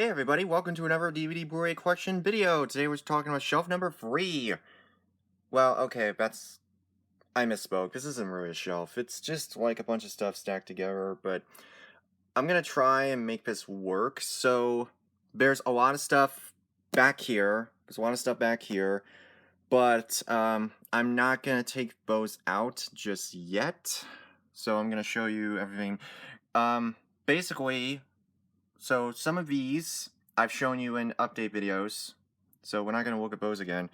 Hey everybody, welcome to another DVD Blu-ray collection video. Today we're talking about shelf number 3. Well, okay, I misspoke. This isn't really a shelf. It's just like a bunch of stuff stacked together, but I'm gonna try and make this work. So, there's a lot of stuff back here. But I'm not gonna take those out just yet. So I'm gonna show you everything. Basically, so some of these I've shown you in update videos, so we're not going to look at those again.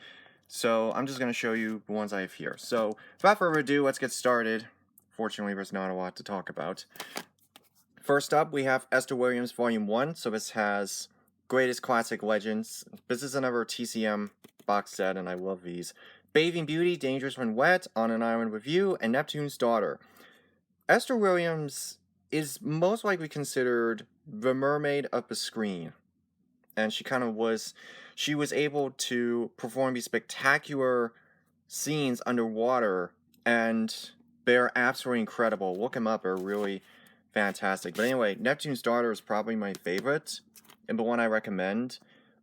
So I'm just going to show you the ones I have here. So without further ado, let's get started. Fortunately, there's not a lot to talk about. First up, we have Esther Williams Volume 1. So this has Greatest Classic Legends. This is another TCM box set, and I love these. Bathing Beauty, Dangerous When Wet, On an Island with You, and Neptune's Daughter. Esther Williams is most likely considered the mermaid of the screen. And she was able to perform these spectacular scenes underwater, and they're absolutely incredible. Look them up, they're really fantastic. But anyway, Neptune's Daughter is probably my favorite, and the one I recommend.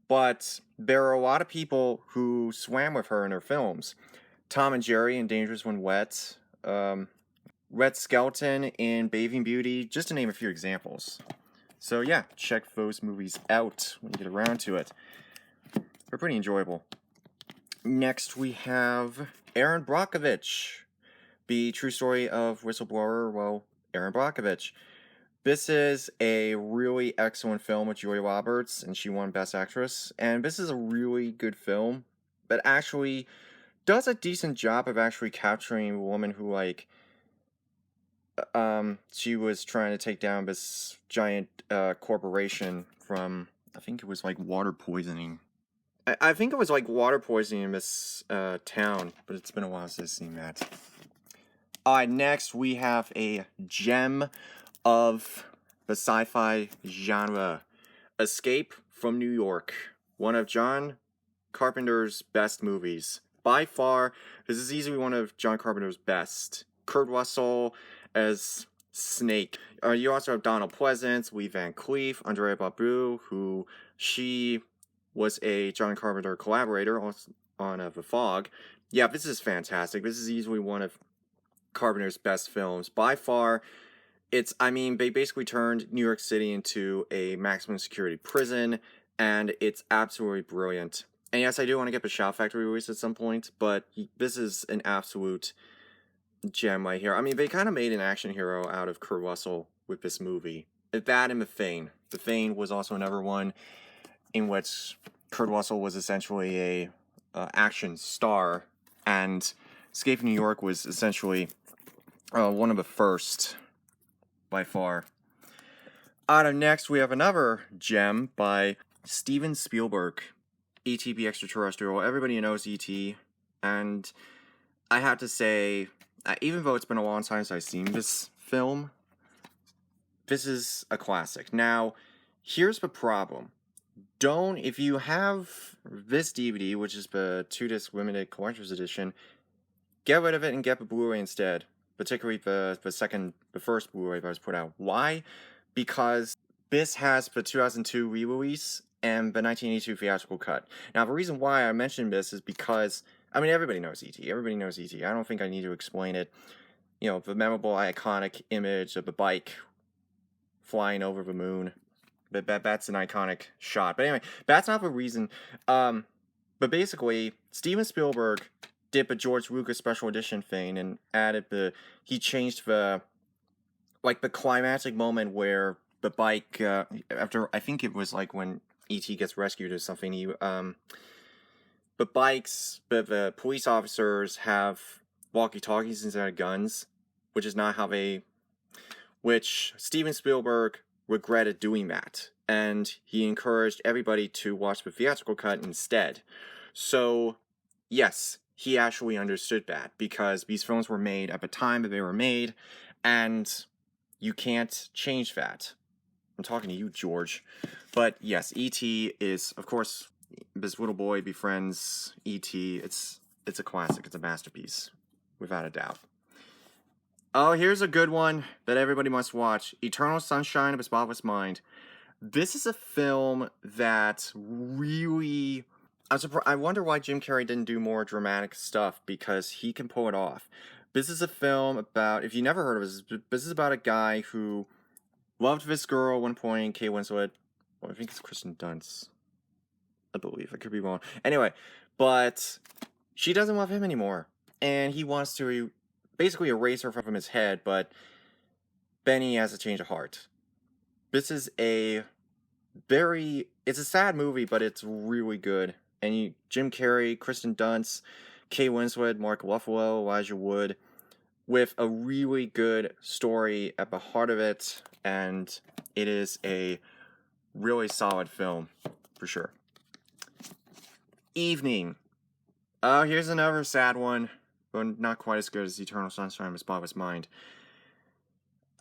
But there are a lot of people who swam with her in her films. Tom and Jerry in Dangerous When Wet, Red Skelton in Bathing Beauty, just to name a few examples. So yeah, check those movies out when you get around to it. They're pretty enjoyable. Next we have Erin Brockovich, the true story of whistleblower, well, Erin Brockovich. This is a really excellent film with Julia Roberts, and she won Best Actress. And this is a really good film that actually does a decent job of actually capturing a woman who, she was trying to take down this giant corporation from, I think it was like water poisoning. I think it was like water poisoning in this town, but it's been a while since I've seen that. Alright, next we have a gem of the sci-fi genre, Escape from New York, one of John Carpenter's best movies. By far, this is easily one of John Carpenter's best. Kurt Russell as Snake. You also have Donald Pleasance, Lee Van Cleef, Andrea Barbeau, who she was a John Carpenter collaborator on The Fog. Yeah, this is fantastic. This is easily one of Carpenter's best films. By far, they basically turned New York City into a maximum security prison, and it's absolutely brilliant. And yes, I do want to get the Shout Factory released at some point, but this is an absolute gem right here. They kind of made an action hero out of Kurt Russell with this movie. That and The Thing. The Thing was also another one in which Kurt Russell was essentially a action star, and Escape from New York was essentially one of the first, by far. Next, we have another gem by Steven Spielberg, E.T. the Extraterrestrial. Everybody knows E.T., and I have to say, even though it's been a long time since I've seen this film, this is a classic. Now, here's the problem. If you have this DVD, which is the 2-disc limited collector's edition, get rid of it and get the Blu-ray instead. Particularly the first Blu-ray that was put out. Why? Because this has the 2002 re-release and the 1982 theatrical cut. Now, the reason why I mentioned this is because, everybody knows E.T. Everybody knows E.T. I don't think I need to explain it. You know, the memorable, iconic image of the bike flying over the moon. That's an iconic shot. But anyway, that's not the reason. But basically, Steven Spielberg did the George Lucas special edition thing and he changed the climactic moment where the bike, after, I think it was like when E.T. gets rescued or something, the police officers have walkie-talkies instead of guns, which Steven Spielberg regretted doing that, and he encouraged everybody to watch the theatrical cut instead. So, yes, he actually understood that, because these films were made at the time that they were made, and you can't change that. I'm talking to you, George. But yes, E.T. is, of course, this little boy befriends E.T. It's a classic. It's a masterpiece, without a doubt. Oh, here's a good one that everybody must watch. Eternal Sunshine of a Spotless Mind. This is a film that really... I'm surprised. I wonder why Jim Carrey didn't do more dramatic stuff, because he can pull it off. This is a film about, if you never heard of this is about a guy who loved this girl at one point, Kate Winslet. Well, I think it's Kristen Dunst, I believe. I could be wrong. Anyway, but she doesn't love him anymore, and he wants to basically erase her from his head, but Benny has a change of heart. This is it's a sad movie, but it's really good. And Jim Carrey, Kristen Dunst, Kate Winslet, Mark Ruffalo, Elijah Wood, with a really good story at the heart of it, and it is a really solid film, for sure. Evening. Oh, here's another sad one, but not quite as good as Eternal Sunshine of the Spotless Mind.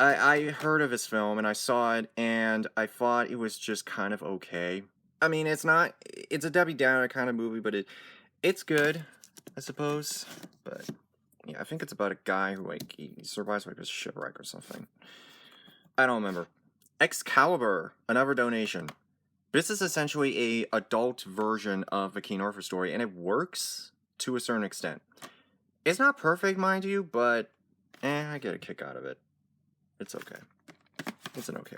I heard of this film, and I saw it, and I thought it was just kind of okay. I mean, it's a Debbie Downer kind of movie, but it's good, I suppose. But yeah, I think it's about a guy who, like, he survives, like, a shipwreck or something. I don't remember. Excalibur, another donation. This is essentially a adult version of the King Arthur story, and it works to a certain extent. It's not perfect, mind you, but I get a kick out of it. It's okay. It's an okay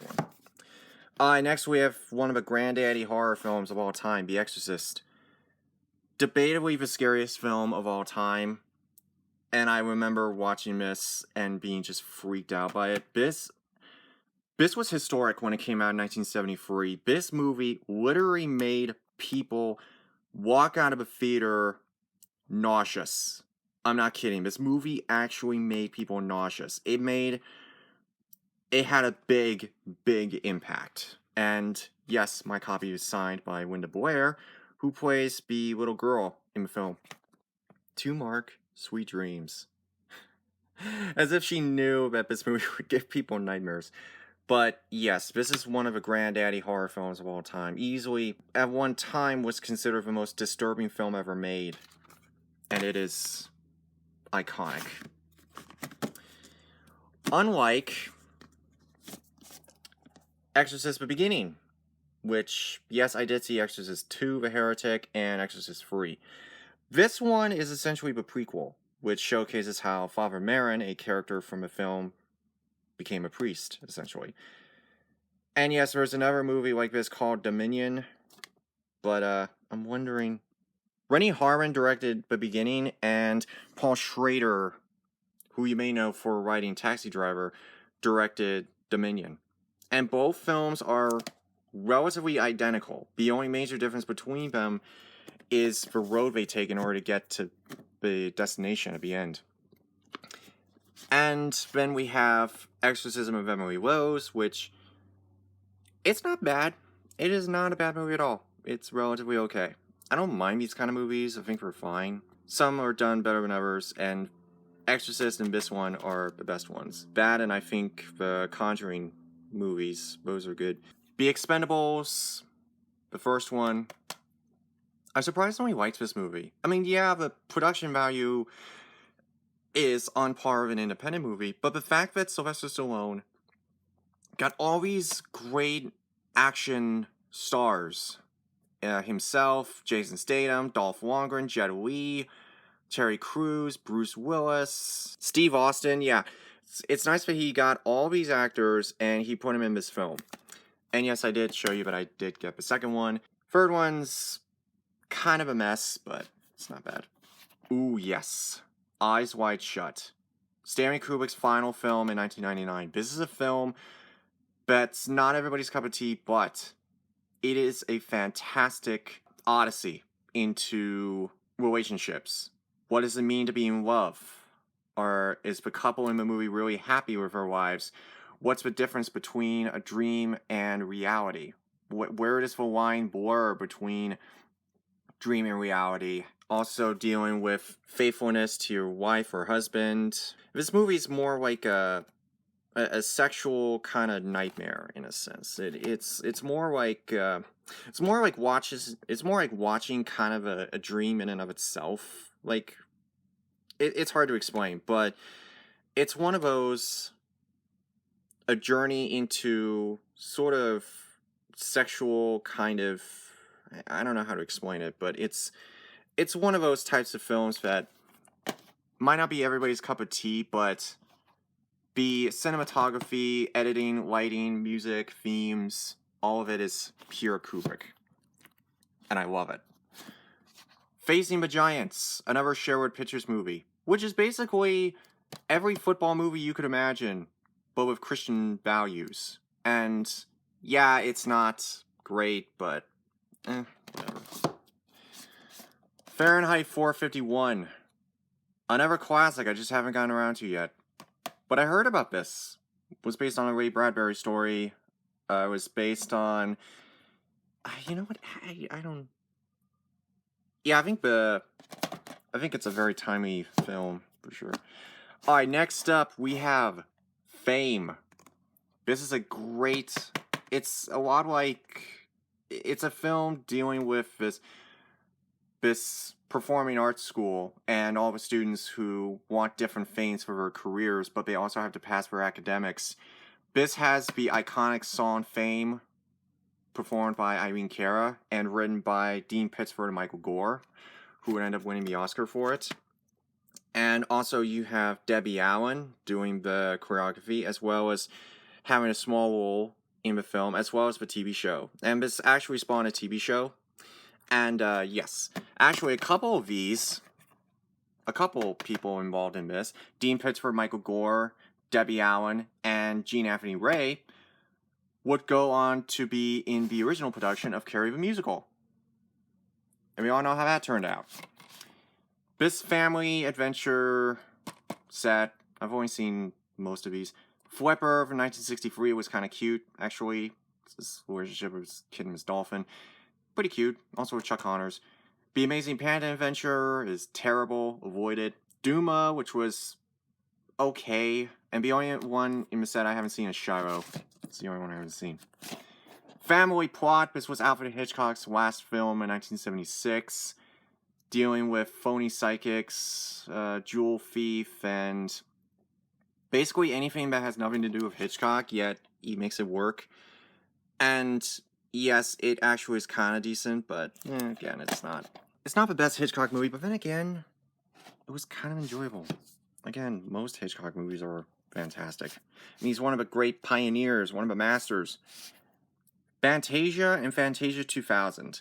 one. Next we have one of the granddaddy horror films of all time, The Exorcist. Debatably the scariest film of all time. And I remember watching this and being just freaked out by it. This was historic when it came out in 1973. This movie literally made people walk out of a theater nauseous. I'm not kidding. This movie actually made people nauseous. It had a big, big impact. And yes, my copy is signed by Linda Blair, who plays the little girl in the film. To Mark, sweet dreams. As if she knew that this movie would give people nightmares. But yes, this is one of the granddaddy horror films of all time. Easily, at one time, was considered the most disturbing film ever made. And it is iconic. Unlike Exorcist The Beginning, which, yes, I did see Exorcist 2, The Heretic, and Exorcist 3. This one is essentially the prequel, which showcases how Father Merrin, a character from the film, became a priest, essentially. And yes, there's another movie like this called Dominion, but I'm wondering... Rennie Harlan directed The Beginning, and Paul Schrader, who you may know for writing Taxi Driver, directed Dominion. And both films are relatively identical. The only major difference between them is the road they take in order to get to the destination at the end. And then we have Exorcism of Emily Rose, which, it's not bad. It is not a bad movie at all. It's relatively okay. I don't mind these kind of movies. I think they're fine. Some are done better than others, and Exorcist and this one are the best ones. That, and I think the Conjuring movies, those are good. The Expendables, the first one, I surprisingly liked this movie. I mean, yeah, the production value is on par with an independent movie, but the fact that Sylvester Stallone got all these great action stars, himself, Jason Statham, Dolph Lundgren, Jet Li, Terry Crews, Bruce Willis, Steve Austin, yeah. It's nice that he got all these actors and he put them in this film. And yes, I did show you, but I did get the second one. Third one's kind of a mess, but it's not bad. Ooh, yes. Eyes Wide Shut. Stanley Kubrick's final film in 1999. This is a film that's not everybody's cup of tea, but it is a fantastic odyssey into relationships. What does it mean to be in love? Or is the couple in the movie really happy with their wives? What's the difference between a dream and reality? Where does the line blur between dream and reality? Also dealing with faithfulness to your wife or husband. This movie is more like a sexual kind of nightmare in a sense. It's more like watching kind of a dream in and of itself. Like, it's hard to explain, but it's one of those, a journey into sort of sexual kind of, I don't know how to explain it, but it's one of those types of films that might not be everybody's cup of tea, but the cinematography, editing, lighting, music, themes, all of it is pure Kubrick. And I love it. Facing the Giants, another Sherwood Pictures movie, which is basically every football movie you could imagine, but with Christian values. And yeah, it's not great, but whatever. Fahrenheit 451, another classic I just haven't gotten around to yet. But I heard about this. It was based on a Ray Bradbury story. It was based on... you know what? I don't... Yeah, I think it's a very timely film, for sure. Alright, next up, we have Fame. This is a great... It's a lot like... It's a film dealing with this performing arts school and all the students who want different things for their careers, but they also have to pass their academics. This has the iconic song Fame, performed by Irene Cara and written by Dean Pittsford and Michael Gore, who would end up winning the Oscar for it. And also you have Debbie Allen doing the choreography, as well as having a small role in the film, as well as the TV show. And this actually spawned a TV show. And yes, actually a couple people involved in this, Dean Pittsford, Michael Gore, Debbie Allen, and Jean Anthony Ray, would go on to be in the original production of Carrie the Musical. And we all know how that turned out. This family adventure set, I've only seen most of these. Flipper from 1963 was kind of cute, actually. This relationship with his kid and Miss Dolphin. Pretty cute, also with Chuck Connors. The Amazing Panda Adventure is terrible, avoided. Duma, which was okay. And the only one in the set I haven't seen is Shiro. It's the only one I haven't seen. Family Plot. This was Alfred Hitchcock's last film in 1976. Dealing with phony psychics, jewel thief, and basically anything that has nothing to do with Hitchcock, yet he makes it work. And yes, it actually is kind of decent, but again, it's not the best Hitchcock movie, but then again, it was kind of enjoyable. Again, most Hitchcock movies are fantastic. And he's one of the great pioneers, one of the masters. Fantasia and Fantasia 2000.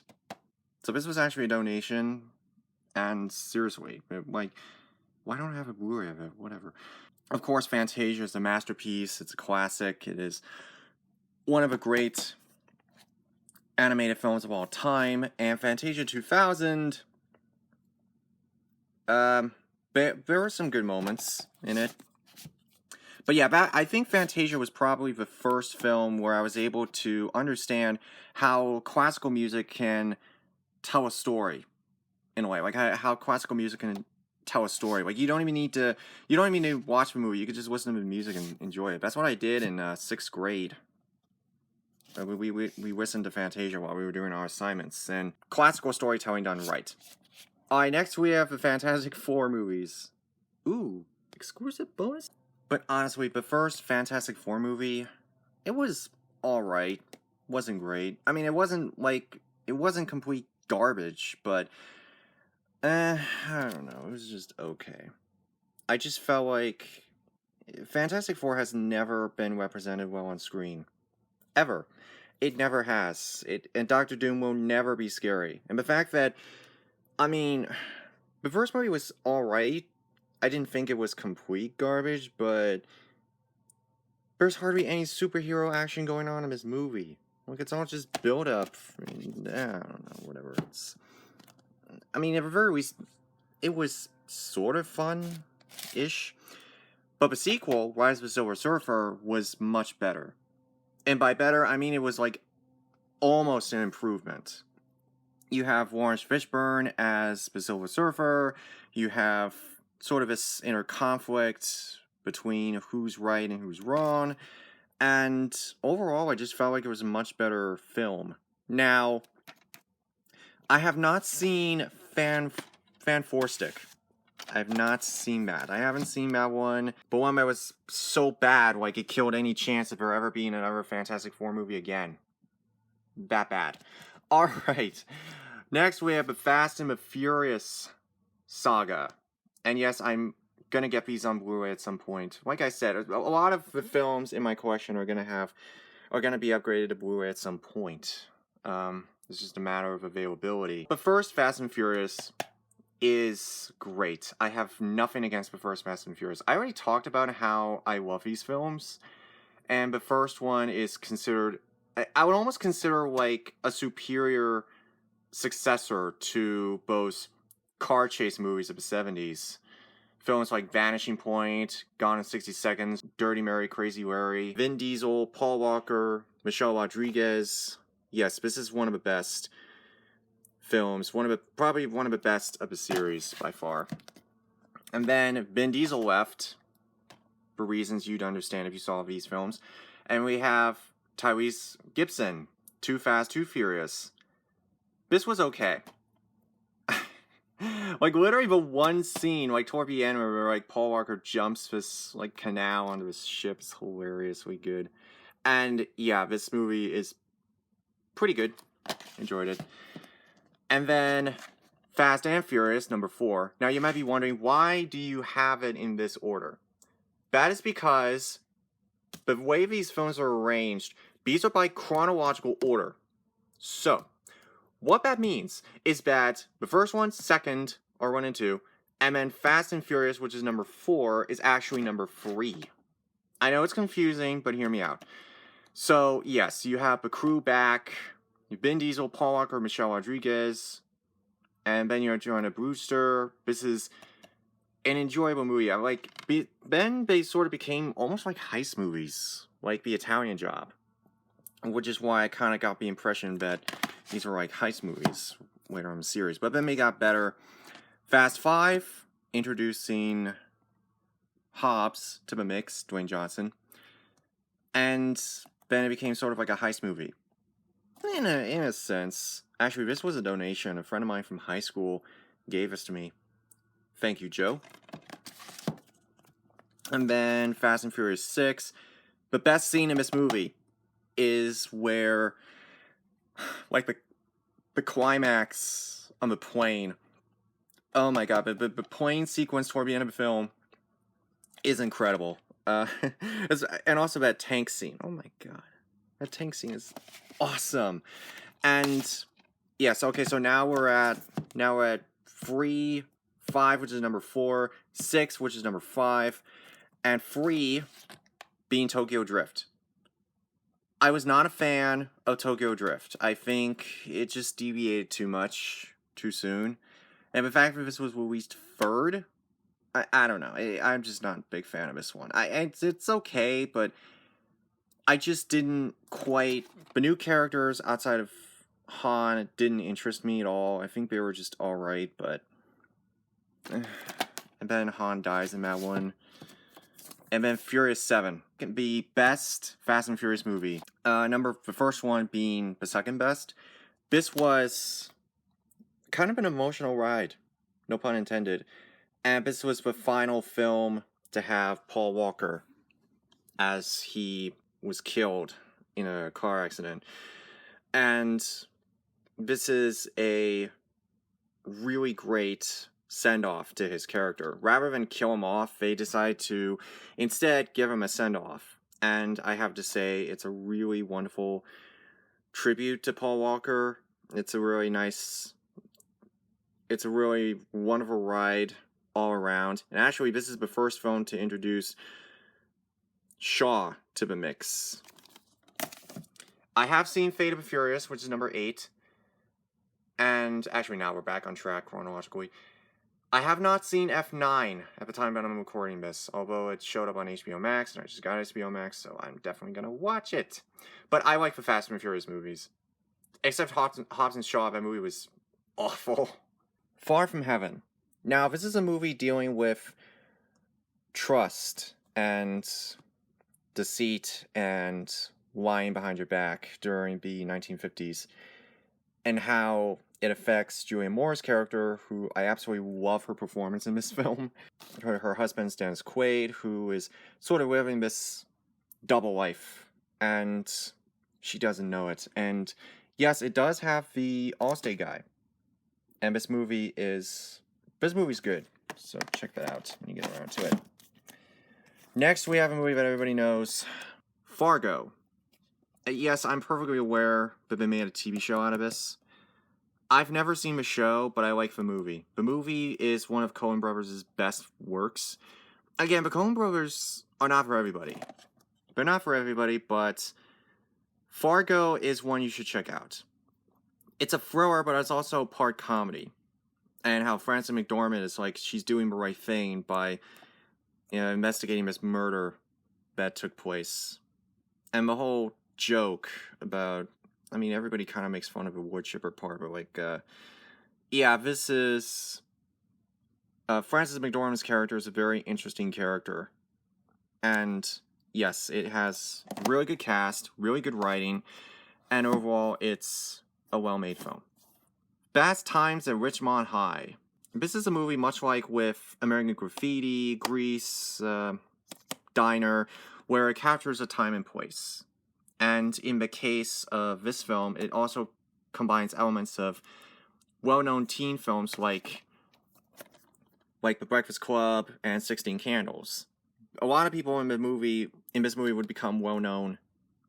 So this was actually a donation, and seriously, like, why don't I have a Blu-ray of it? Whatever. Of course, Fantasia is a masterpiece. It's a classic. It is one of the great animated films of all time. And Fantasia 2000, there were some good moments in it. But yeah, I think Fantasia was probably the first film where I was able to understand how classical music can tell a story, in a way. Like how classical music can tell a story. Like you don't even need to watch the movie. You could just listen to the music and enjoy it. That's what I did in 6th grade. We listened to Fantasia while we were doing our assignments, and classical storytelling done right. Alright, next we have the Fantastic Four movies. Ooh, exclusive bonus? But honestly, the first Fantastic Four movie, it was alright. Wasn't great. I mean, it wasn't complete garbage, but I don't know, it was just okay. I just felt like Fantastic Four has never been represented well on screen. Ever. It never has. And Doctor Doom will never be scary. And the fact that, I mean, the first movie was alright. I didn't think it was complete garbage, but there's hardly any superhero action going on in this movie. Like, it's all just build up. I don't know, whatever. I mean, at the very least, it was sort of fun-ish. But the sequel, Rise of the Silver Surfer, was much better. And by better, I mean it was like almost an improvement. You have Lawrence Fishburne as the Silver Surfer. You have sort of this inner conflict between who's right and who's wrong. And overall, I just felt like it was a much better film. Now, I have not seen Fan Four Stick. I have not seen that. I haven't seen that one. But one that was so bad, like it killed any chance of there ever being another Fantastic Four movie again. that bad. Alright. Next we have the Fast and the Furious saga. And yes, I'm gonna get these on Blu-ray at some point. Like I said, a lot of the films in my collection are gonna be upgraded to Blu-ray at some point. It's just a matter of availability. But first, Fast and Furious is great. I have nothing against the first Fast and Furious. I already talked about how I love these films, and the first one is considered, I would almost consider like a superior successor to those car chase movies of the 70s. Films like Vanishing Point, Gone in 60 Seconds, Dirty Mary, Crazy Larry, Vin Diesel, Paul Walker, Michelle Rodriguez. Yes, this is one of the best films, probably one of the best of the series by far. And then Vin Diesel left, for reasons you'd understand if you saw these films. And we have Tyrese Gibson, Too Fast, Too Furious. This was okay. Like, literally the one scene, like, toward the end where, like, Paul Walker jumps this, like, canal onto his ship is hilariously good. And, yeah, this movie is pretty good. Enjoyed it. And then, Fast and Furious, number 4. Now, you might be wondering, why do you have it in this order? That is because the way these films are arranged, these are by chronological order. So, what that means is that the first one, second, or 1 and 2, and then Fast and Furious, which is number 4, is actually number 3. I know it's confusing, but hear me out. So, yes, you have the crew back, Vin Diesel, Paul Walker, Michelle Rodriguez, and then you're Joanna Brewster. This is an enjoyable movie. Then they sort of became almost like heist movies, like The Italian Job, which is why I kind of got the impression that these were like heist movies later on in the series. But then they got better. Fast 5, introducing Hobbs to the mix, Dwayne Johnson. And then it became sort of like a heist movie. In a sense. Actually, this was a donation. A friend of mine from high school gave this to me. Thank you, Joe. And then Fast and Furious 6. The best scene in this movie is where, like, the climax on the plane. Oh my god, the plane sequence toward the end of the film is incredible. And also that tank scene. Oh my god. That tank scene is awesome. And yes, okay, so now we're at 3, 5, which is number 4, 6, which is number 5, and 3 being Tokyo Drift. I was not a fan of Tokyo Drift. I think it just deviated too much too soon. And the fact that this was released third, I don't know. I'm just not a big fan of this one. It's okay, but I just didn't quite... The new characters outside of Han didn't interest me at all. I think they were just alright, but... And then Han dies in that one. And then Furious 7. The best Fast and Furious movie. The first one being the second best. This was kind of an emotional ride. No pun intended. And this was the final film to have Paul Walker, as he was killed in a car accident. And this is a really great send-off to his character. Rather than kill him off, they decide to instead give him a send-off. And I have to say, it's a really wonderful tribute to Paul Walker. It's a really wonderful ride all around. And actually, this is the first film to introduce Shaw to the mix. I have seen Fate of the Furious, which is number 8. And actually, now we're back on track chronologically. I have not seen F9 at the time that I'm recording this, although it showed up on HBO Max, and I just got HBO Max, so I'm definitely going to watch it. But I like the Fast and Furious movies. Except Hobbs and Shaw, that movie was awful. Far From Heaven. Now, this is a movie dealing with trust and deceit and lying behind your back during the 1950s, and how it affects Julianne Moore's character, who I absolutely love her performance in this film. Her husband, Dennis Quaid, who is sort of living this double life, and she doesn't know it. And Yes, it does have the Allstate guy. And this movie's good. So check that out when you get around to it. Next, we have a movie that everybody knows, Fargo. Yes, I'm perfectly aware that they made a TV show out of this. I've never seen the show, but I like the movie. The movie is one of Coen Brothers' best works. Again, the Coen Brothers are not for everybody. They're not for everybody, but Fargo is one you should check out. It's a thriller, but it's also part comedy. And how Frances McDormand is like, she's doing the right thing by investigating this murder that took place. And the whole joke about, I mean, everybody kind of makes fun of the wood chipper part, but like, yeah, this is, Frances McDormand's character is a very interesting character. And yes, it has really good cast, really good writing, and overall, it's a well-made film. Fast Times at Ridgemont High. This is a movie much like with American Graffiti, Grease, Diner, where it captures a time and place. And in the case of this film, it also combines elements of well-known teen films like The Breakfast Club and 16 Candles. A lot of people in this movie would become well-known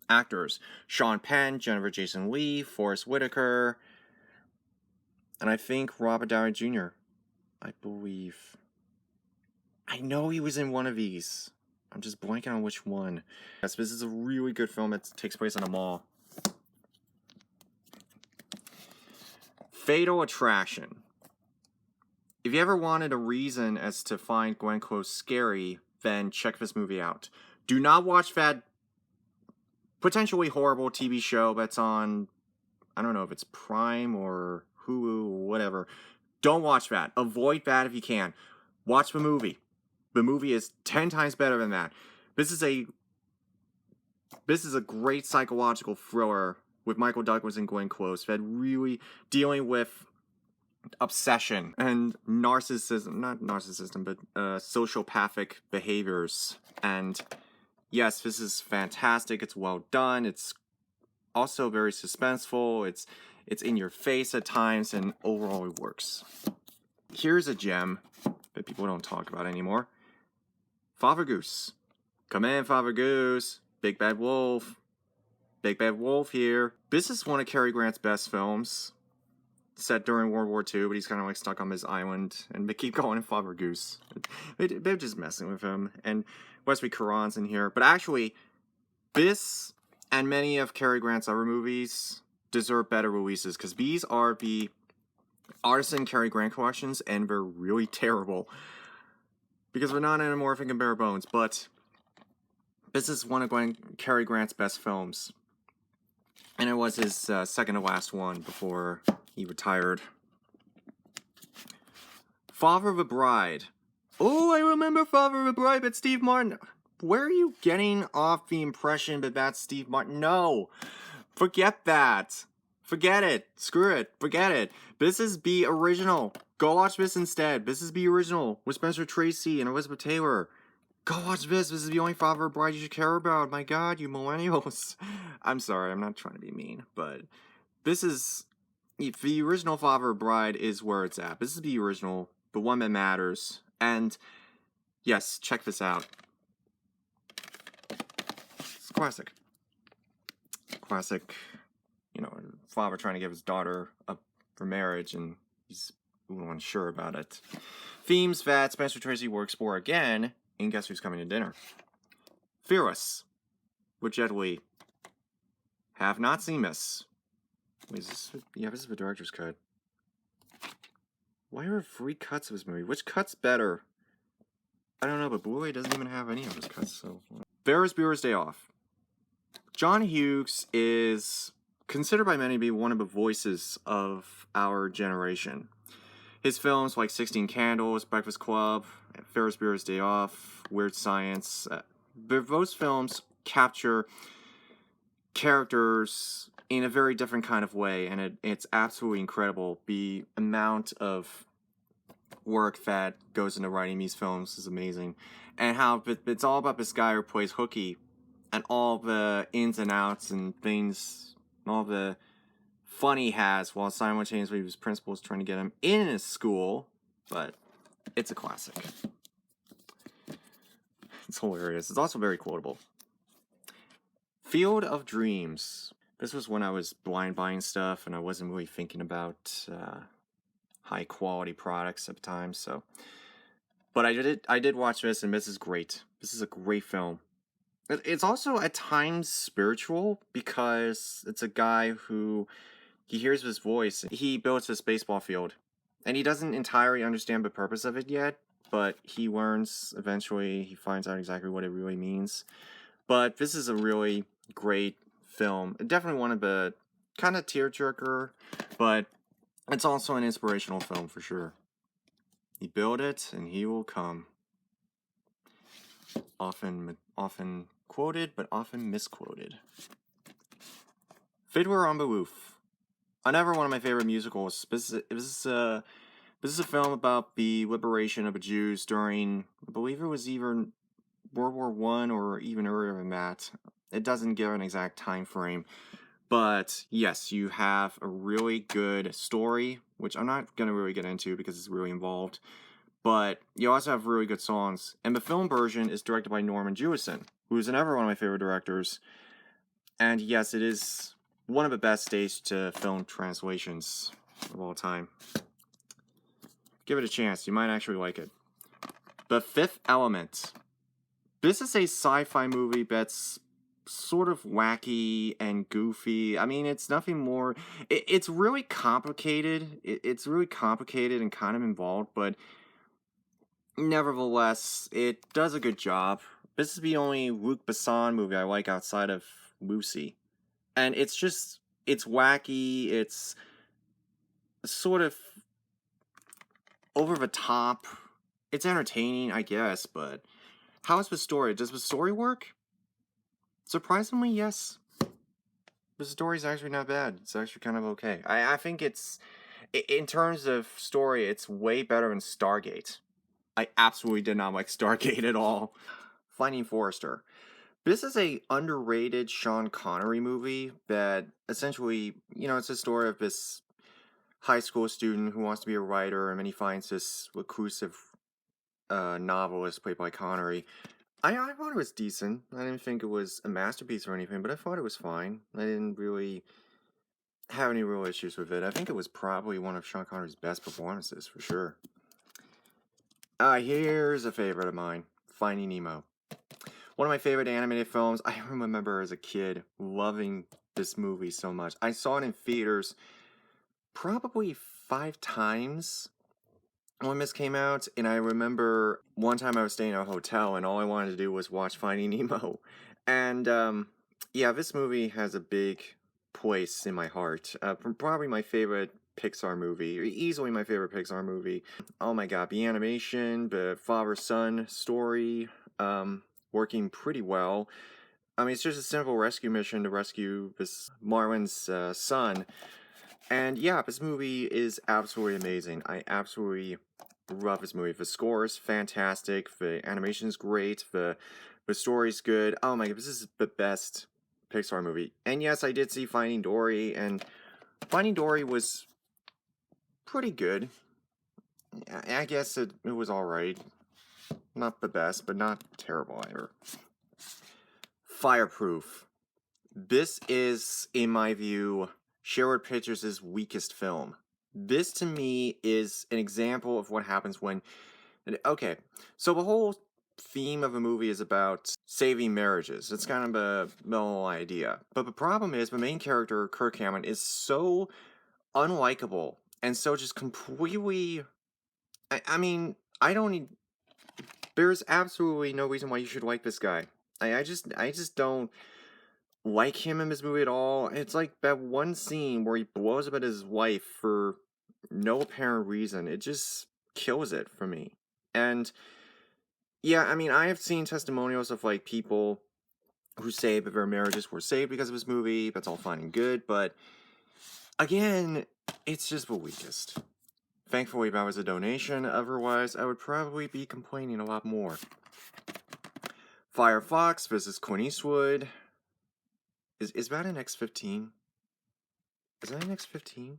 actors. Sean Penn, Jennifer Jason Leigh, Forrest Whitaker, and I think Robert Downey Jr., I believe. I know he was in one of these. I'm just blanking on which one. Yes, this is a really good film that takes place in a mall. Fatal Attraction. If you ever wanted a reason as to find Glenn Close scary, then check this movie out. Do not watch that potentially horrible TV show that's on, I don't know if it's Prime or Hulu or whatever. Don't watch that. Avoid that if you can. Watch the movie. The movie is 10 times better than that. This is a great psychological thriller with Michael Douglas and Glenn Close that really dealing with obsession and narcissism, not narcissism, but sociopathic behaviors. And yes, this is fantastic. It's well done. It's also very suspenseful. It's in your face at times, and overall it works. Here's a gem that people don't talk about anymore. Father Goose. Come in, Father Goose. Big Bad Wolf. Big Bad Wolf here. This is one of Cary Grant's best films. Set during World War II, but he's kind of like stuck on this island, and they keep calling him Father Goose. They're just messing with him. And Wesley Caron's in here. But actually, this and many of Cary Grant's other movies deserve better releases, because these are the Artisan Cary Grant collections, and they're really terrible. Because they're not anamorphic and bare bones, but this is one of Cary Grant's best films. And it was his second to last one before he retired. Father of the Bride. Oh, I remember Father of the Bride, but Steve Martin. Where are you getting off the impression that that's Steve Martin? No! Forget that. Forget it. Screw it. Forget it. This is the original. Go watch this instead. This is the original with Spencer Tracy and Elizabeth Taylor. Go watch this. This is the only Father of the Bride you should care about. My God, you millennials. I'm sorry. I'm not trying to be mean, but this is... The original Father of the Bride is where it's at. This is the original, the one that matters. And yes, check this out. It's classic. Classic, father trying to give his daughter up for marriage, and he's unsure about it. Themes that Spencer Tracy will explore again in Guess Who's Coming to Dinner. Fearless, with Jet Li. Have not seen this. Wait, is this? Yeah, this is the director's cut. Why are there 3 cuts of this movie? Which cut's better? I don't know, but Blu-Ray doesn't even have any of his cuts, so... Ferris Bueller's Day Off. John Hughes is considered by many to be one of the voices of our generation. His films like 16 Candles, Breakfast Club, Ferris Bueller's Day Off, Weird Science, those films capture characters in a very different kind of way, and it's absolutely incredible. The amount of work that goes into writing these films is amazing, and how it's all about this guy who plays hooky, and all the ins and outs and things, all the fun he has while simultaneously his principal is trying to get him in his school. But it's a classic. It's hilarious. It's also very quotable. Field of Dreams. This was when I was blind buying stuff and I wasn't really thinking about high quality products at the time. So, but I did watch this, and this is great. This is a great film. It's also at times spiritual because it's a guy who he hears his voice. He builds this baseball field, and he doesn't entirely understand the purpose of it yet. But he learns eventually. He finds out exactly what it really means. But this is a really great film. Definitely one of the kind of tearjerker, but it's also an inspirational film for sure. He built it, and he will come. Often quoted, but often misquoted. Fiddler on the Roof. Another one of my favorite musicals. This is a film about the liberation of the Jews during, I believe it was either World War I or even earlier than that. It doesn't give an exact time frame. But yes, you have a really good story, which I'm not going to really get into because it's really involved. But you also have really good songs. And the film version is directed by Norman Jewison, who is another one of my favorite directors. And yes, it is one of the best stage-to-film translations of all time. Give it a chance. You might actually like it. The Fifth Element. This is a sci-fi movie that's sort of wacky and goofy. I mean, it's nothing more. It's really complicated. It's really complicated and kind of involved, but nevertheless, it does a good job. This is the only Luc Besson movie I like outside of Lucy. And it's wacky, it's sort of over the top. It's entertaining, I guess, but how is the story? Does the story work? Surprisingly, yes. The story's actually not bad. It's actually kind of okay. I think it's, in terms of story, it's way better than Stargate. I absolutely did not like Stargate at all. Finding Forrester. This is a underrated Sean Connery movie that essentially, it's a story of this high school student who wants to be a writer, and then he finds this reclusive novelist played by Connery. I thought it was decent. I didn't think it was a masterpiece or anything, but I thought it was fine. I didn't really have any real issues with it. I think it was probably one of Sean Connery's best performances, for sure. Here's a favorite of mine, Finding Nemo. One of my favorite animated films. I remember as a kid loving this movie so much. I saw it in theaters probably 5 times when this came out, and I remember one time I was staying at a hotel and all I wanted to do was watch Finding Nemo. And yeah, this movie has a big place in my heart. Probably my favorite Pixar movie, or easily my favorite Pixar movie. Oh my god, the animation, the father-son story, working pretty well. I mean, it's just a simple rescue mission to rescue this Marlin's son. And yeah, this movie is absolutely amazing. I absolutely love this movie. The score is fantastic. The animation is great. The story's good. Oh my god, this is the best Pixar movie. And yes, I did see Finding Dory, and Finding Dory was pretty good. I guess it was alright. Not the best, but not terrible either. Fireproof. This is, in my view, Sherwood Pictures' weakest film. This, to me, is an example of what happens when... Okay, so the whole theme of a movie is about saving marriages. It's kind of a whole idea. But the problem is, the main character, Kirk Cameron, is so unlikable and so just completely... I mean, I don't need... There's absolutely no reason why you should like this guy. I just don't like him in this movie at all. It's like that one scene where he blows up at his wife for no apparent reason. It just kills it for me. And yeah, I mean, I have seen testimonials of like people who say that their marriages were saved because of this movie. That's all fine and good, but again, it's just the weakest. Thankfully, that was a donation. Otherwise, I would probably be complaining a lot more. Firefox versus Clint Eastwood. Is that an X-15? Is that X-15?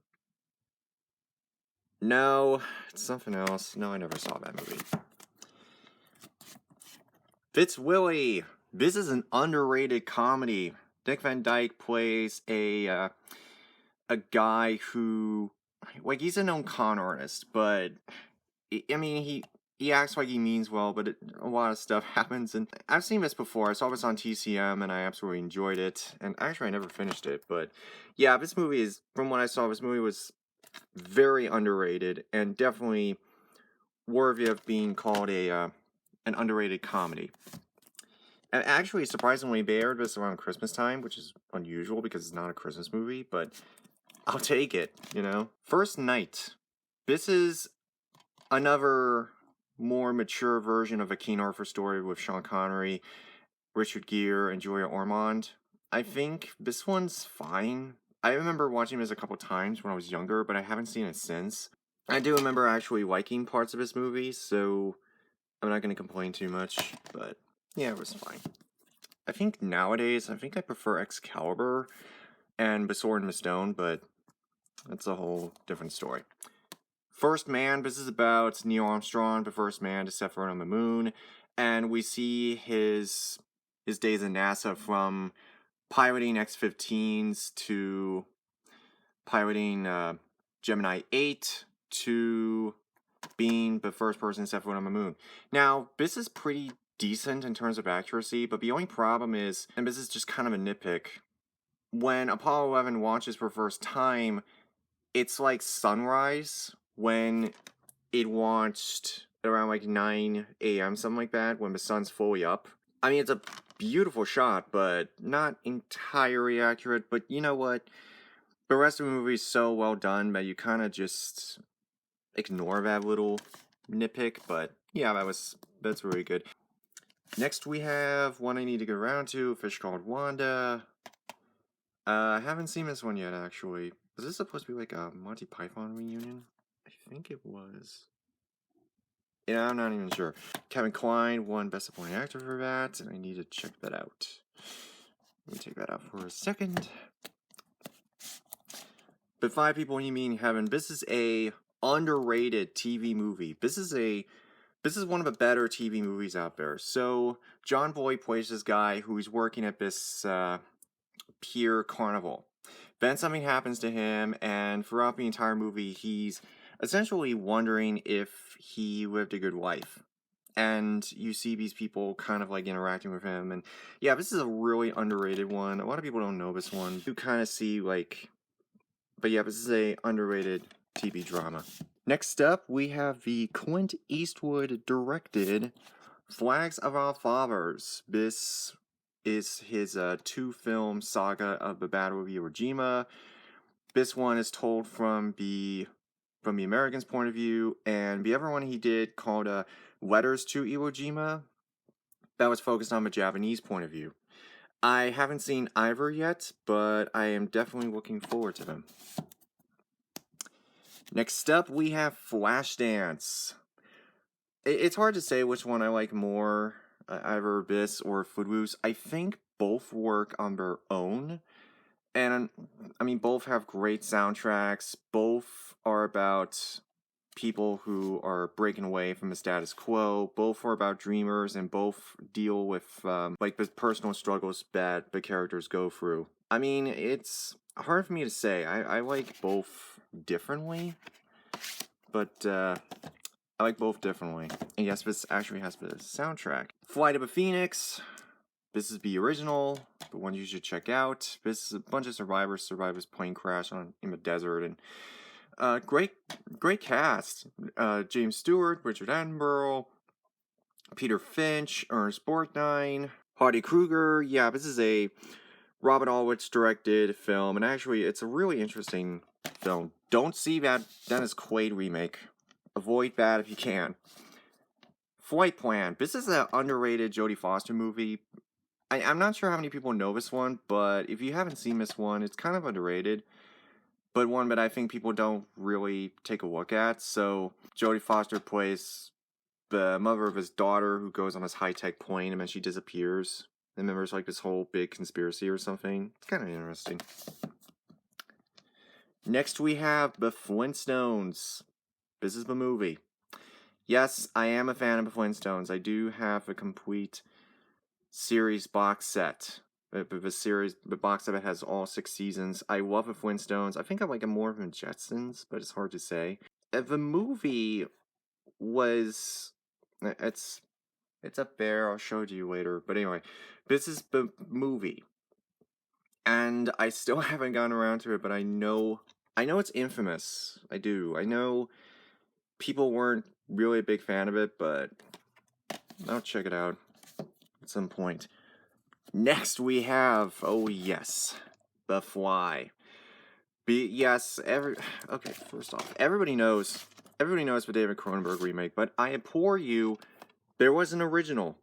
No, it's something else. No, I never saw that movie. Fitzwilly. This is an underrated comedy. Dick Van Dyke plays a guy who, like, he's a known con artist, but I mean, he acts like he means well, but a lot of stuff happens. And I've seen this before. I saw this on TCM, and I absolutely enjoyed it. And actually, I never finished it, but yeah, this movie is, from what I saw, this movie was very underrated and definitely worthy of being called an underrated comedy. And actually, surprisingly, they aired this around Christmas time, which is unusual because it's not a Christmas movie, but I'll take it, you know? First Night. This is another more mature version of a King Arthur story with Sean Connery, Richard Gere, and Julia Ormond. I think this one's fine. I remember watching this a couple times when I was younger, but I haven't seen it since. I do remember actually liking parts of this movie, so I'm not going to complain too much, but yeah, it was fine. I think nowadays, I prefer Excalibur and The Sword and the Stone, but that's a whole different story. First Man, this is about Neil Armstrong, the first man to set foot on the moon, and we see his days in NASA from piloting X-15s to piloting Gemini 8 to being the first person to set foot on the moon. Now, this is pretty decent in terms of accuracy, but the only problem is, and this is just kind of a nitpick, when Apollo 11 launches for the first time, it's like sunrise when it launched around like 9 a.m., something like that, when the sun's fully up. I mean, it's a beautiful shot, but not entirely accurate. But you know what? The rest of the movie is so well done that you kind of just ignore that little nitpick. But yeah, that's really good. Next, we have One I Need to Get Around To, A Fish Called Wanda. I haven't seen this one yet, actually. Was this supposed to be like a Monty Python reunion? I think it was. Yeah, I'm not even sure. Kevin Kline won Best Supporting Actor for that, and I need to check that out. Let me take that out for a second. But Five People You Meet in Heaven, this is a underrated TV movie. This is one of the better TV movies out there. So, John Boyd plays this guy who's working at this pier carnival. Then something happens to him, and throughout the entire movie, he's essentially wondering if he lived a good life. And you see these people kind of like interacting with him. And yeah, this is a really underrated one. A lot of people don't know this one. You kind of see like, but yeah, this is a underrated TV drama. Next up, we have the Clint Eastwood directed Flags of Our Fathers. This is his two-film saga of the Battle of Iwo Jima. This one is told from the Americans' point of view, and the other one he did called Letters to Iwo Jima, that was focused on the Japanese point of view. I haven't seen either yet, but I am definitely looking forward to them. Next up, we have Flashdance. It's hard to say which one I like more, either this or Footloose. I think both work on their own. And, I mean, both have great soundtracks. Both are about people who are breaking away from the status quo. Both are about dreamers, and both deal with, like, the personal struggles that the characters go through. I mean, it's hard for me to say. I like both differently. But, I like both differently. And yes, this actually has the soundtrack. Flight of a Phoenix. This is the original, the one you should check out. This is a bunch of survivors survive this plane crash in the desert, and great cast. James Stewart, Richard Attenborough, Peter Finch, Ernest Borgnine, Hardy Kruger. Yeah, this is a Robert Allwitz directed film, and actually, it's a really interesting film. Don't see that Dennis Quaid remake. Avoid that if you can. Flight Plan. This is an underrated Jodie Foster movie. I'm not sure how many people know this one, but if you haven't seen this one, it's kind of underrated. But one that I think people don't really take a look at. So, Jodie Foster plays the mother of his daughter who goes on this high-tech plane and then she disappears. And then there's like this whole big conspiracy or something. It's kind of interesting. Next we have The Flintstones. This is the movie. Yes, I am a fan of The Flintstones. I do have a complete series box set. The box set has all 6 seasons. I love The Flintstones. I think I like it more than Jetsons, but it's hard to say. The movie was... It's up there. I'll show it to you later. But anyway, this is the movie. And I still haven't gotten around to it, but I know it's infamous. I do. I know people weren't really a big fan of it, but I'll check it out at some point. Next we have, oh yes, The Fly. Okay, first off, everybody knows the David Cronenberg remake, but I implore you, there was an original,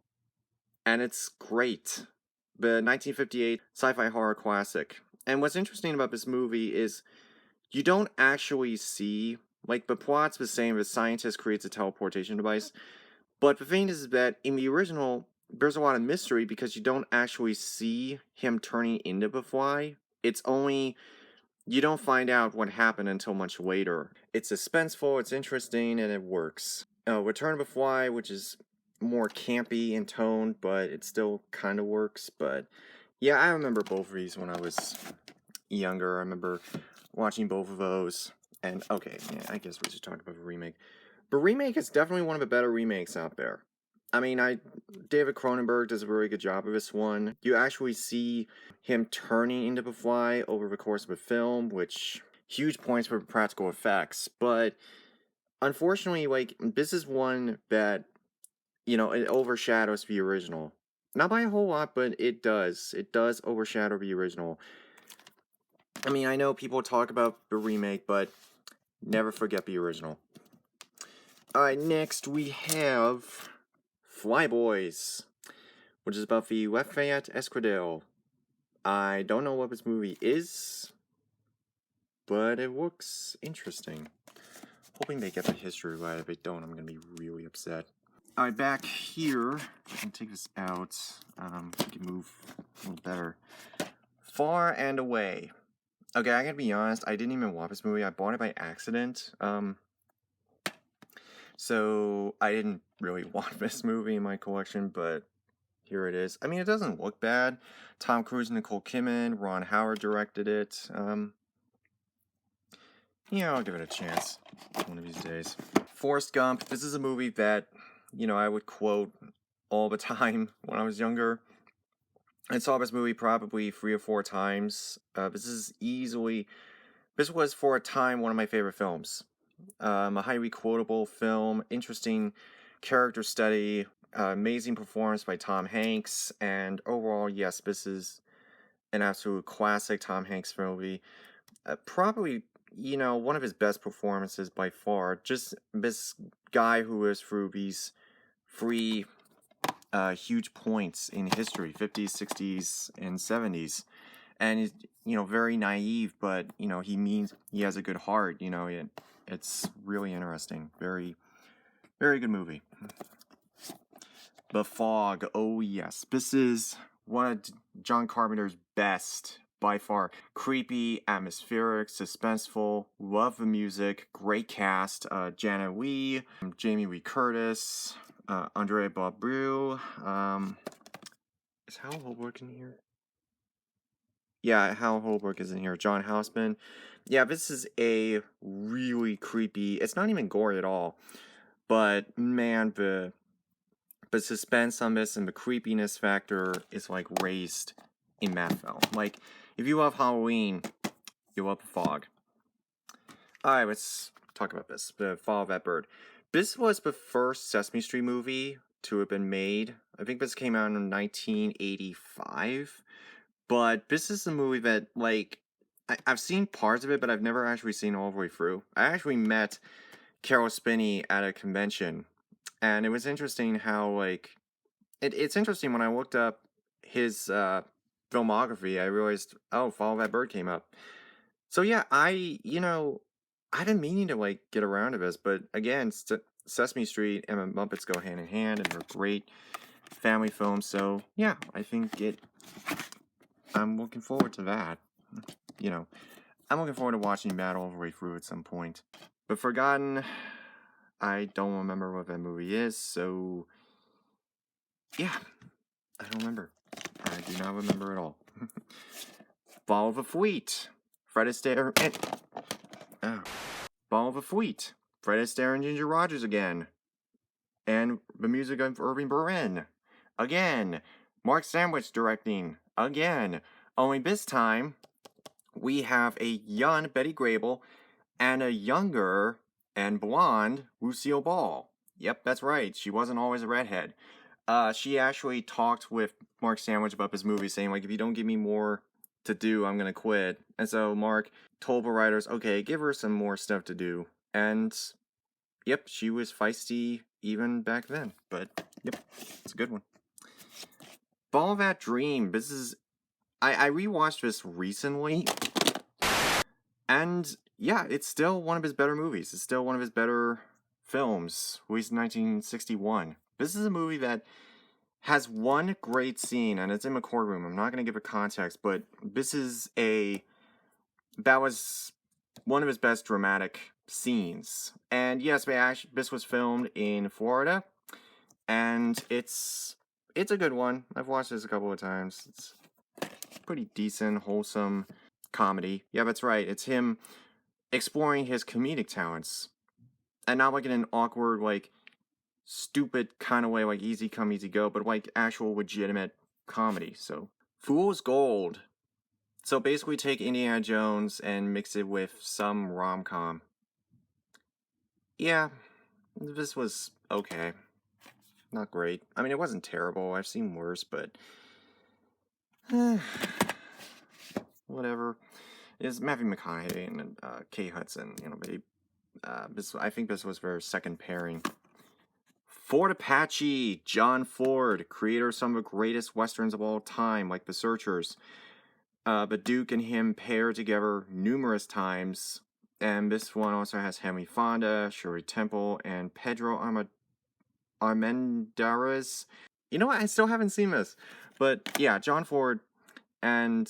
and it's great. The 1958 sci-fi horror classic. And what's interesting about this movie is you don't actually see, like, the plot's the same. The scientist creates a teleportation device. But the thing is that in the original, there's a lot of mystery because you don't actually see him turning into the Fly. It's only, you don't find out what happened until much later. It's suspenseful, it's interesting, and it works. Return of the Fly, which is more campy in tone, but it still kind of works. But yeah, I remember both of these when I was younger. I remember watching both of those. And okay, yeah, I guess we should talk about the remake. The remake is definitely one of the better remakes out there. I mean, David Cronenberg does a very good job of this one. You actually see him turning into the Fly over the course of the film, which huge points for practical effects. But unfortunately, like, this is one that, you know, it overshadows the original. Not by a whole lot, but it does. It does overshadow the original. I mean, I know people talk about the remake, but never forget the original. Alright, next we have Flyboys, which is about the Lafayette Escadrille. I don't know what this movie is, but it looks interesting. Hoping they get the history right. If they don't, I'm going to be really upset. Alright, back here, I can take this out, we can move a little better. Far and Away. Okay, I gotta be honest, I didn't even watch this movie. I bought it by accident, so I didn't really want this movie in my collection, but here it is. I mean, it doesn't look bad. Tom Cruise and Nicole Kidman, Ron Howard directed it. Yeah, I'll give it a chance one of these days. Forrest Gump. This is a movie that, you know, I would quote all the time when I was younger. I saw this movie probably 3 or 4 times. This was for a time one of my favorite films. A highly quotable film, interesting character study, amazing performance by Tom Hanks, and overall, yes, this is an absolute classic Tom Hanks movie. Probably, you know, one of his best performances by far. Just this guy who is through these 3 huge points in history, 50s, 60s, and 70s. And he's, you know, very naive, but, you know, he has a good heart, you know, it's really interesting. Very, very good movie. The Fog. Oh, yes. This is one of John Carpenter's best, by far. Creepy, atmospheric, suspenseful. Love the music. Great cast. Janet Leigh, Jamie Lee Curtis, Andre Barbrou. Is Hal Holbrook in here? Yeah, Hal Holbrook is in here. John Houseman. Yeah, this is a really creepy... It's not even gory at all. But, man, the suspense on this and the creepiness factor is, like, raised in that film. Like, if you love Halloween, you love The Fog. Alright, let's talk about this. The Fall of that Bird. This was the first Sesame Street movie to have been made. I think this came out in 1985. But this is a movie that, like, I've seen parts of it, but I've never actually seen all the way through. I actually met Carol Spinney at a convention, and it was interesting how, like, it's interesting when I looked up his filmography, I realized, oh, Fall of That Bird came up. So yeah, I've been meaning to, like, get around to this, but again, Sesame Street and Muppets go hand in hand, and they're great family films, so yeah, I think I'm looking forward to that, you know. I'm looking forward to watching that all the way through at some point. But Forgotten, I don't remember what that movie is, so yeah, I don't remember. I do not remember at all. Ball of a Fleet, Fred Astaire, and Ball of a Fleet, Fred Astaire and Ginger Rogers again, and the music of Irving Berlin again. Mark Sandwich directing again. Only this time, we have a young Betty Grable and a younger and blonde Lucille Ball. Yep, that's right. She wasn't always a redhead. She actually talked with Mark Sandwich about this movie, saying, like, if you don't give me more to do, I'm gonna quit. And so Mark told the writers, okay, give her some more stuff to do. And, yep, she was feisty even back then. But, yep, it's a good one. Ball That Dream. This is... I rewatched this recently. And, yeah, it's still one of his better movies. It's still one of his better films. Released in 1961. This is a movie that has one great scene, and it's in the courtroom. I'm not going to give it context, but this is that was one of his best dramatic scenes. And yes, this was filmed in Florida, and it's a good one. I've watched this a couple of times. It's pretty decent, wholesome comedy. Yeah, that's right. It's him exploring his comedic talents, and not like in an awkward, like, stupid kind of way, like easy come, easy go, but like actual legitimate comedy. So, Fool's Gold. So basically take Indiana Jones and mix it with some rom-com. Yeah, this was okay. Not great. I mean, it wasn't terrible. I've seen worse, but... whatever. It's Matthew McConaughey and Kate Hudson. You know, I think this was their second pairing. Fort Apache, John Ford, creator of some of the greatest westerns of all time, like The Searchers. But Duke and him pair together numerous times, and this one also has Henry Fonda, Shirley Temple, and Pedro Armendariz. You know what? I still haven't seen this, but yeah, John Ford and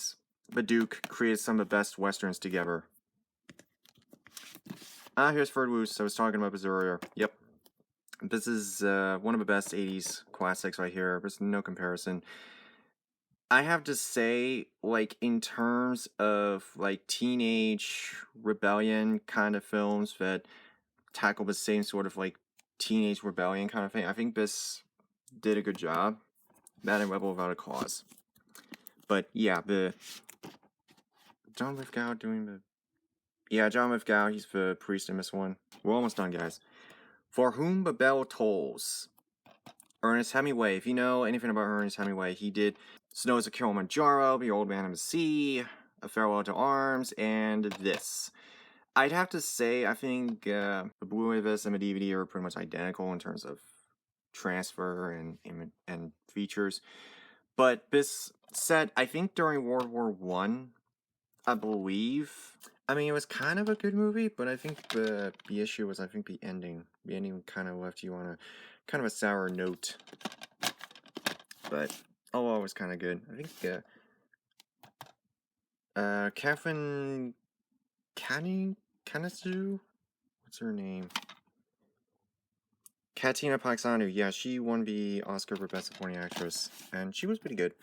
the Duke created some of the best westerns together. Here's Footloose. I was talking about this earlier. Yep. This is one of the best 80s classics right here. There's no comparison. I have to say, like, in terms of, like, teenage rebellion kind of films that tackle the same sort of, like, teenage rebellion kind of thing, I think this did a good job. That and Rebel Without a Cause. But, yeah, the... John Lithgow doing the... Yeah, John Lithgow, he's the priest in this one. We're almost done, guys. For Whom the Bell Tolls. Ernest Hemingway. If you know anything about Ernest Hemingway, he did Snows of Kilimanjaro, The Old Man of the Sea, A Farewell to Arms, and this. I'd have to say, I think the Blu-ray of this and the DVD are pretty much identical in terms of transfer and features. But this set, I think during World War I believe. I mean, it was kind of a good movie, but I think the issue was, I think, the ending. The ending kind of left you on a kind of a sour note. But overall, it was kind of good. I think Catherine Kanisu? What's her name? Katina Paxanu. Yeah, she won the Oscar for Best Supporting Actress, and she was pretty good.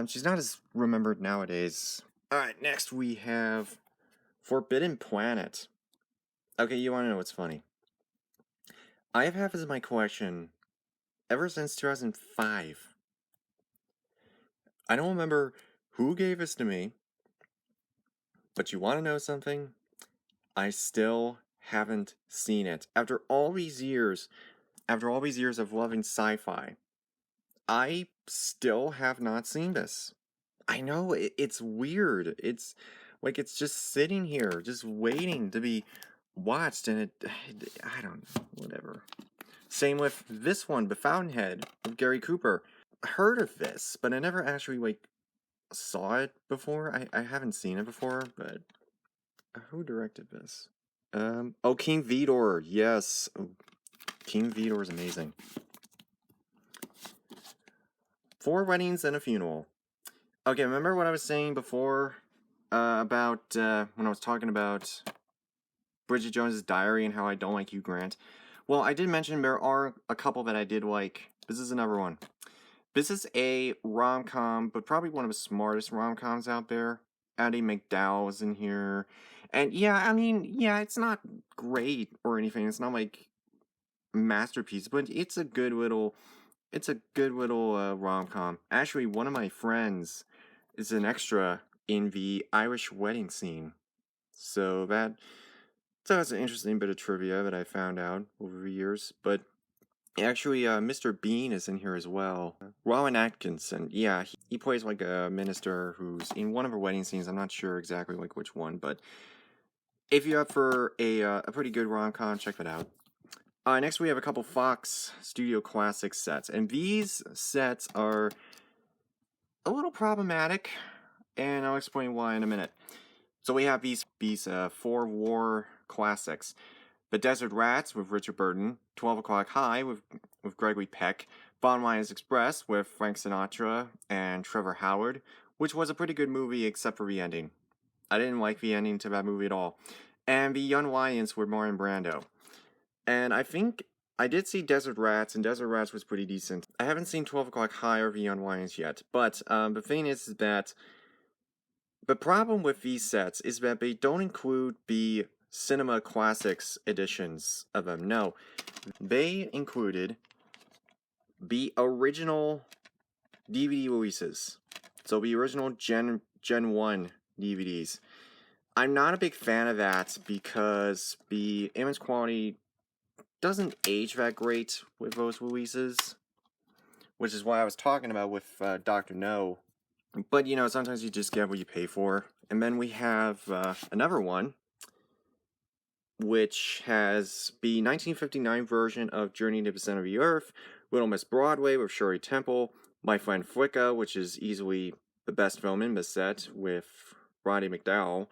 She's not as remembered nowadays. Alright, next we have Forbidden Planet. Okay, you want to know what's funny? I have had this in my collection ever since 2005. I don't remember who gave this to me, but you want to know something? I still haven't seen it. After all these years of loving sci-fi, I still have not seen this. I know, it's weird. It's like it's just sitting here, just waiting to be watched, and I don't know, whatever. Same with this one, The Fountainhead, with Gary Cooper. I heard of this, but I never actually, like, saw it before. I haven't seen it before, but who directed this? Oh, King Vidor, yes. Oh, King Vidor is amazing. 4 Weddings and a Funeral. Okay, remember what I was saying before about when I was talking about Bridget Jones's Diary and how I don't like Hugh Grant. Well, I did mention there are a couple that I did like. This is another one. This is a rom-com, but probably one of the smartest rom-coms out there. Addie McDowell is in here. And yeah, I mean, yeah, it's not great or anything. It's not like masterpiece, but it's a good little rom-com. Actually, one of my friends is an extra in the Irish wedding scene. So that's an interesting bit of trivia that I found out over the years. But actually, Mr. Bean is in here as well. Rowan Atkinson, yeah, he plays like a minister who's in one of her wedding scenes. I'm not sure exactly like which one, but if you're up for a pretty good rom-com, check that out. Next, we have a couple Fox Studio Classic sets, and these sets are a little problematic, and I'll explain why in a minute. So we have these 4 war classics. The Desert Rats with Richard Burton, 12 O'Clock High with Gregory Peck, Von Ryan's Express with Frank Sinatra and Trevor Howard, which was a pretty good movie except for the ending. I didn't like the ending to that movie at all. And the Young Lions with Marlon Brando. And I think I did see Desert Rats, and Desert Rats was pretty decent. I haven't seen 12 O'Clock High or the Young Lions yet, but the thing is that the problem with these sets is that they don't include the Cinema Classics editions of them. No, they included the original DVD releases. So the original Gen 1 DVDs. I'm not a big fan of that because the image quality doesn't age that great with those releases, which is why I was talking about with Dr. No. But, you know, sometimes you just get what you pay for. And then we have another one, which has the 1959 version of Journey to the Center of the Earth, Little Miss Broadway with Shirley Temple, My Friend Flicka, which is easily the best film in this set with Roddy McDowall,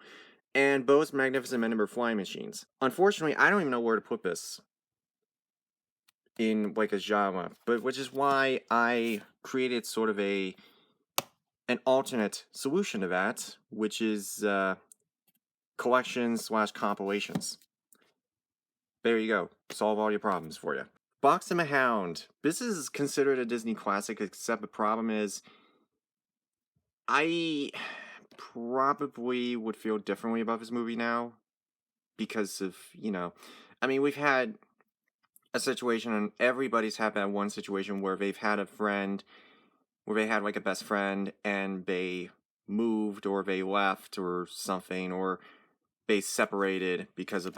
and Bo's Magnificent Men and Flying Machines. Unfortunately, I don't even know where to put this in like a genre, but which is why I created sort of an alternate solution to that, which is collections/compilations. There you go. Solve all your problems for you. Fox and the Hound. This is considered a Disney classic, except the problem is I probably would feel differently about this movie now because of, you know, I mean, we've had a situation, and everybody's had that one situation where they've had a friend, where they had like a best friend, and they moved or they left or something, or they separated because of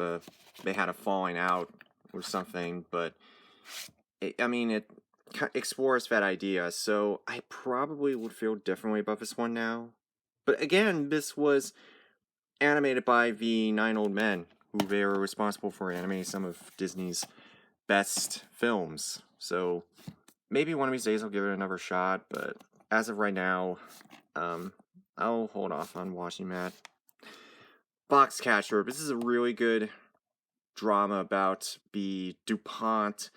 they had a falling out or something. But it explores that idea, so I probably would feel differently about this one now. But again, this was animated by the 9 Old Men, who they were responsible for animating some of Disney's best films. So maybe one of these days I'll give it another shot, but as of right now, I'll hold off on watching that. Foxcatcher. This is a really good drama about the DuPont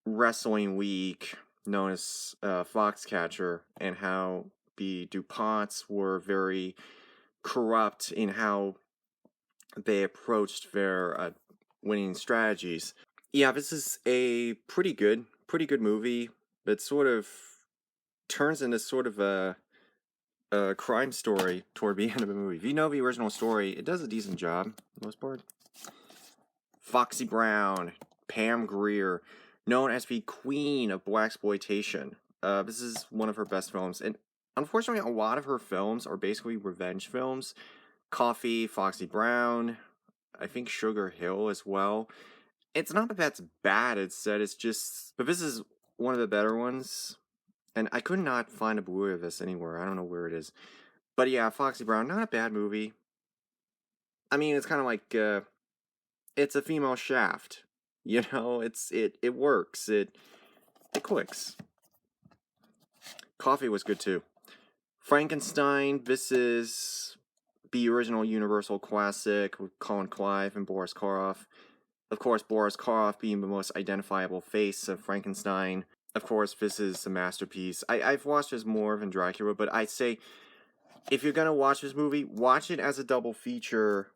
Wrestling League, known as Foxcatcher, and how the DuPonts were very corrupt in how they approached their winning strategies. Yeah, this is a pretty good movie that sort of turns into sort of a crime story toward the end of the movie. If you know the original story, it does a decent job, for the most part. Foxy Brown, Pam Grier, known as the queen of blaxploitation. This is one of her best films, and unfortunately, a lot of her films are basically revenge films. Coffee, Foxy Brown, I think Sugar Hill as well. It's not that that's bad, it's just... But this is one of the better ones. And I could not find a Blu-ray of this anywhere. I don't know where it is. But yeah, Foxy Brown, not a bad movie. I mean, it's kind of like... it's a female Shaft. You know, it works. It clicks. Coffee was good too. Frankenstein, this is the original Universal classic with Colin Clive and Boris Karloff. Of course, Boris Karloff being the most identifiable face of Frankenstein. Of course, this is a masterpiece. I've watched this more than Dracula, but I'd say if you're gonna watch this movie, watch it as a double feature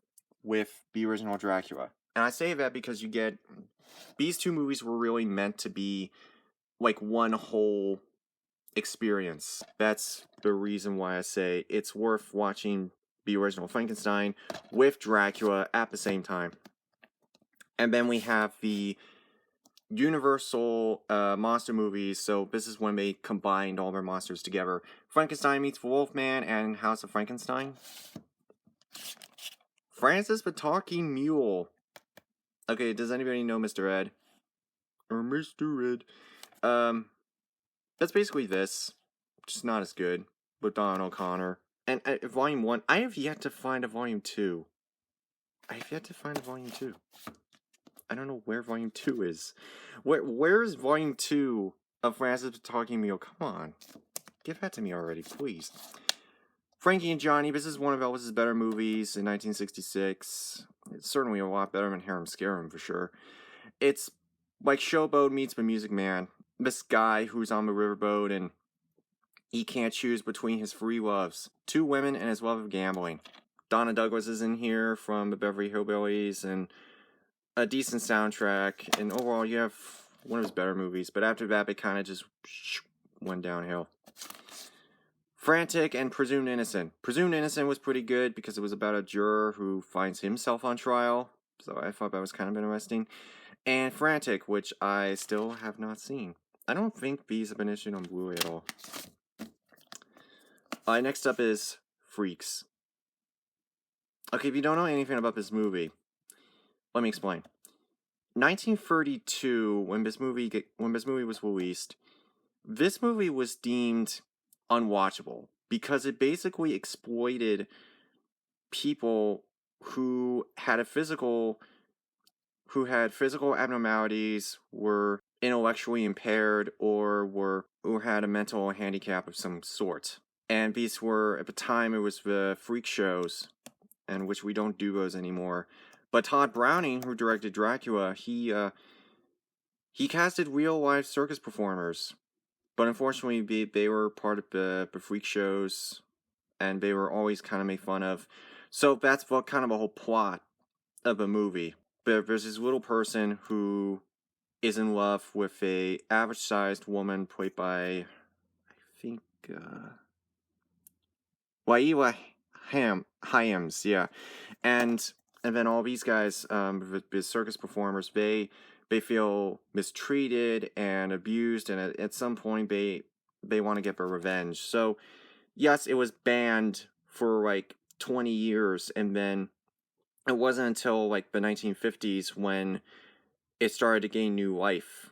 with the original Dracula. And I say that because you get these two movies were really meant to be like one whole experience. That's the reason why I say it's worth watching the original Frankenstein with Dracula at the same time. And then we have the Universal monster movies, so this is when they combined all their monsters together. Frankenstein meets the Wolfman and House of Frankenstein. Francis the Talking Mule. Okay, does anybody know Mr. Ed? Or Mr. Ed? That's basically this, just not as good, with Don O'Connor. And Volume 1, I have yet to find a Volume 2. I have yet to find a Volume 2. I don't know where Volume 2 is. Where is Volume 2 of Francis the Talking Mule? Come on. Give that to me already, please. Frankie and Johnny, this is one of Elvis's better movies in 1966. It's certainly a lot better than Harem Scarum, for sure. It's like Showboat meets the Music Man. This guy who's on the riverboat and he can't choose between his three loves. 2 women and his love of gambling. Donna Douglas is in here from the Beverly Hillbillies, and a decent soundtrack, and overall you have one of his better movies, but after that it kind of just went downhill. Frantic and Presumed Innocent. Presumed Innocent was pretty good because it was about a juror who finds himself on trial, so I thought that was kind of interesting. And Frantic, which I still have not seen. I don't think these have been issued on Blu-ray at all. Next up is Freaks. Okay, if you don't know anything about this movie, let me explain. 1932, when this movie was released, this movie was deemed unwatchable because it basically exploited people who had physical abnormalities, were intellectually impaired, or had a mental handicap of some sort. And these were, at the time, it was the freak shows, and which we don't do those anymore. But Todd Browning, who directed Dracula, he casted real-life circus performers. But unfortunately, they were part of the freak shows, and they were always kind of made fun of. So that's what kind of a whole plot of a movie. There's this little person who is in love with a average-sized woman played by, I think, Waila Hyams, yeah. And then all these guys, the circus performers, they feel mistreated and abused, and at some point they want to get their revenge. So yes, it was banned for like 20 years, and then it wasn't until like the 1950s when it started to gain new life,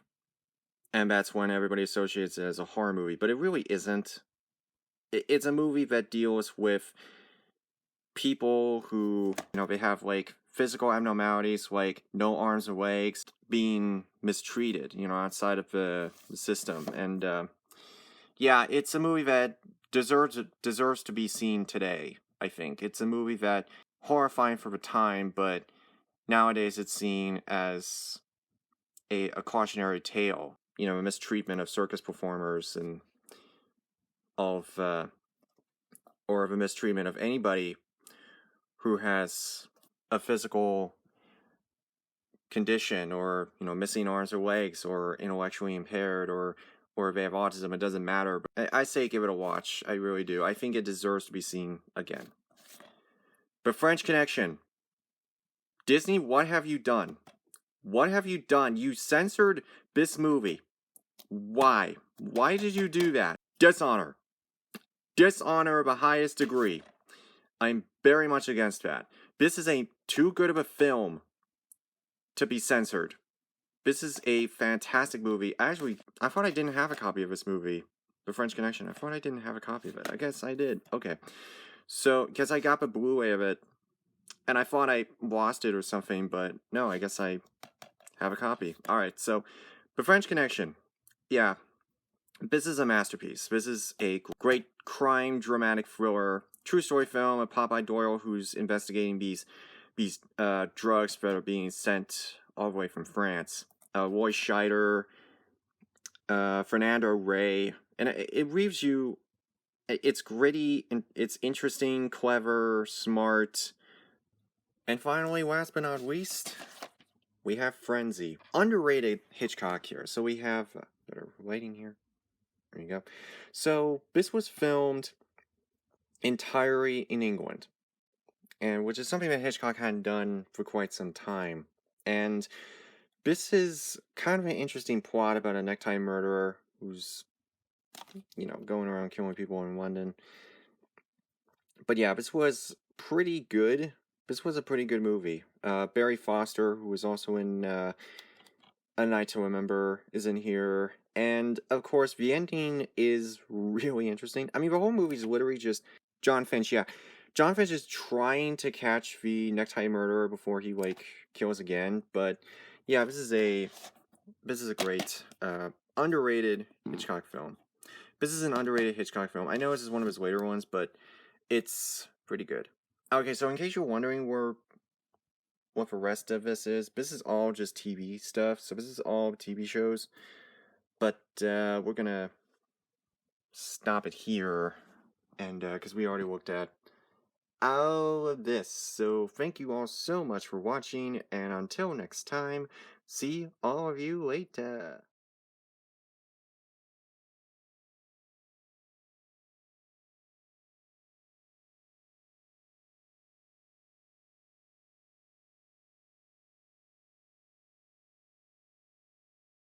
and that's when everybody associates it as a horror movie. But it really isn't. It's a movie that deals with people who, they have like physical abnormalities, like no arms or legs, being mistreated, outside of the system. And yeah, it's a movie that deserves to be seen today, I think. It's a movie that horrifying for the time, but nowadays it's seen as a cautionary tale, a mistreatment of circus performers and or of a mistreatment of anybody who has a physical condition, or missing arms or legs, or intellectually impaired, or if they have autism. It doesn't matter. But I say give it a watch. I really do. I think it deserves to be seen again. The French Connection. Disney, what have you done? What have you done? You censored this movie. Why? Why did you do that? Dishonor. Dishonor of the highest degree. I'm very much against that. This is too good of a film to be censored. This is a fantastic movie. Actually, I thought I didn't have a copy of this movie, The French Connection. I thought I didn't have a copy of it. I guess I did. Okay. So, because I got the Blu-ray of it, and I thought I lost it or something, but no, I guess I have a copy. Alright, so, The French Connection. Yeah. This is a masterpiece. This is a great crime dramatic thriller, true story film of Popeye Doyle, who's investigating these drugs that are being sent all the way from France. Roy Scheider, Fernando Rey, and it leaves you It's gritty, and it's interesting, clever, smart. And finally, last but not least, we have Frenzy. Underrated Hitchcock here. So we have, better lighting here. There you go. So this was filmed entirely in England, and which is something that Hitchcock hadn't done for quite some time. And this is kind of an interesting plot about a necktie murderer who's, going around killing people in London. But yeah, this was pretty good. This was a pretty good movie. Barry Foster, who was also in A Night to Remember, is in here. And, of course, the ending is really interesting. I mean, the whole movie is literally just John Finch, yeah. John Finch is trying to catch the necktie murderer before he, kills again. But, yeah, this is a great, underrated Hitchcock film. This is an underrated Hitchcock film. I know this is one of his later ones, but it's pretty good. Okay, so in case you're wondering what the rest of this is all just TV stuff. So this is all TV shows. But we're gonna stop it here, and because we already looked at all of this. So thank you all so much for watching, and until next time, see all of you later.